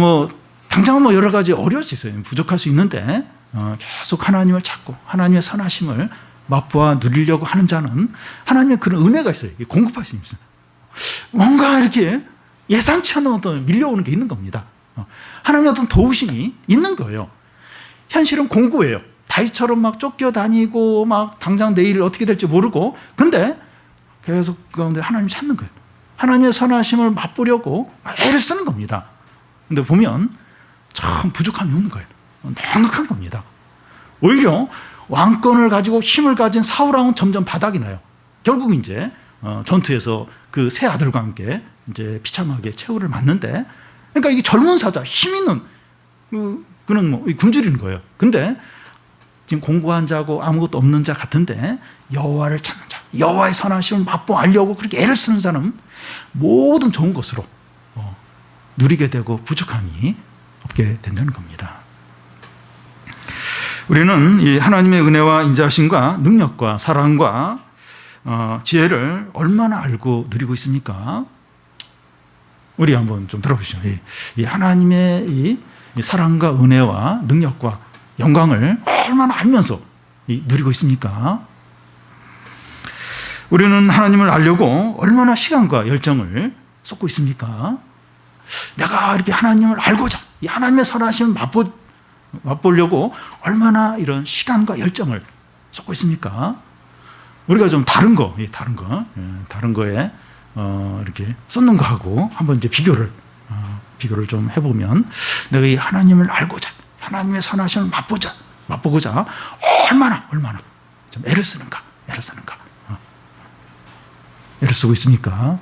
당장은 여러 가지 어려울 수 있어요. 부족할 수 있는데 계속 하나님을 찾고 하나님의 선하심을 맛보아 누리려고 하는 자는 하나님의 그런 은혜가 있어요. 공급하심이 있어요. 뭔가 이렇게 예상치 않은 어떤 밀려오는 게 있는 겁니다. 하나님의 어떤 도우심이 있는 거예요. 현실은 공고예요. 다윗처럼 막 쫓겨다니고 막 당장 내일 어떻게 될지 모르고, 근데 계속 그 가운데 하나님 찾는 거예요. 하나님의 선하심을 맛보려고 애를 쓰는 겁니다. 근데 보면 참 부족함이 없는 거예요. 넉넉한 겁니다. 오히려 왕권을 가지고 힘을 가진 사울왕은 점점 바닥이 나요. 결국 이제 전투에서 그 세 아들과 함께 이제 비참하게 최후를 맞는데, 그러니까 이게 젊은 사자, 힘 있는 그는 굶주리는 거예요. 근데 지금 공고한 자고 아무것도 없는 자 같은데 여호와를 찾는 자, 여호와의 선하심을 맛보려고 그렇게 애를 쓰는 자는 모든 좋은 것으로 누리게 되고 부족함이 없게 된다는 겁니다. 우리는 이 하나님의 은혜와 인자하심과 능력과 사랑과 지혜를 얼마나 알고 누리고 있습니까? 우리 한번 좀 들어보시죠. 이 하나님의 이 사랑과 은혜와 능력과 영광을 얼마나 알면서 누리고 있습니까? 우리는 하나님을 알려고 얼마나 시간과 열정을 쏟고 있습니까? 내가 이렇게 하나님을 알고자, 이 하나님의 선하심을 맛보려고 얼마나 이런 시간과 열정을 쏟고 있습니까? 우리가 좀 다른 거에 이렇게 쏟는 거하고 한번 이제 비교를 좀 해보면, 내가 이 하나님을 알고자, 하나님의 선하심을 맛보고자 얼마나 좀 애를 쓰는가, 애를 쓰고 있습니까?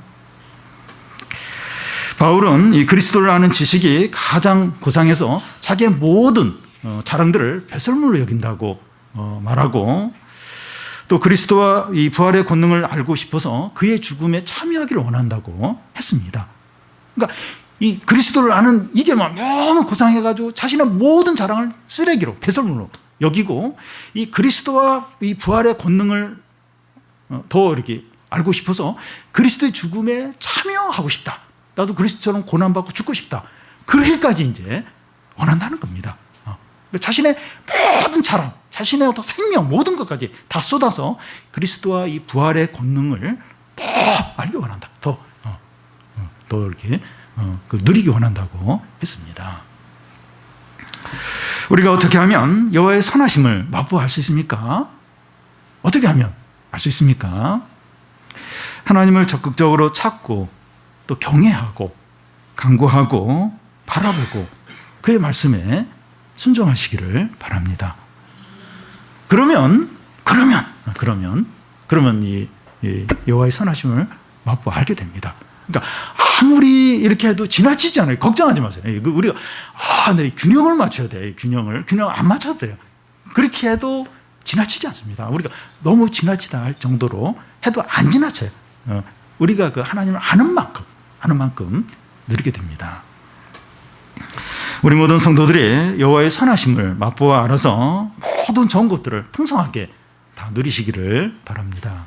바울은 이 그리스도를 아는 지식이 가장 고상해서 자기의 모든 자랑들을 배설물로 여긴다고 말하고, 또 그리스도와 이 부활의 권능을 알고 싶어서 그의 죽음에 참여하기를 원한다고 했습니다. 그러니까 이 그리스도를 아는 이게 너무 고상해가지고 자신의 모든 자랑을 쓰레기로, 배설물로 여기고, 이 그리스도와 이 부활의 권능을 더 이렇게 알고 싶어서 그리스도의 죽음에 참여하고 싶다. 나도 그리스도처럼 고난받고 죽고 싶다. 그렇게까지 이제 원한다는 겁니다. 자신의 모든 자랑, 자신의 어떤 생명, 모든 것까지 다 쏟아서 그리스도와 이 부활의 권능을 더 알기 원한다. 더 이렇게 누리기 원한다고 했습니다. 우리가 어떻게 하면 여호와의 선하심을 맛보아 알 수 있습니까? 어떻게 하면 알 수 있습니까? 하나님을 적극적으로 찾고 또 경외하고 간구하고 바라보고 그의 말씀에 순종하시기를 바랍니다. 그러면 이 여호와의 선하심을 맛보아 알게 됩니다. 그러니까 아무리 이렇게 해도 지나치지 않아요. 걱정하지 마세요. 우리가 내 균형을 맞춰야 돼. 균형 안 맞춰도 돼요. 그렇게 해도 지나치지 않습니다. 우리가 너무 지나치다 할 정도로 해도 안 지나쳐요. 우리가 그 하나님을 아는 만큼 누리게 됩니다. 우리 모든 성도들이 여호와의 선하심을 맛보아 알아서 모든 좋은 것들을 풍성하게 다 누리시기를 바랍니다.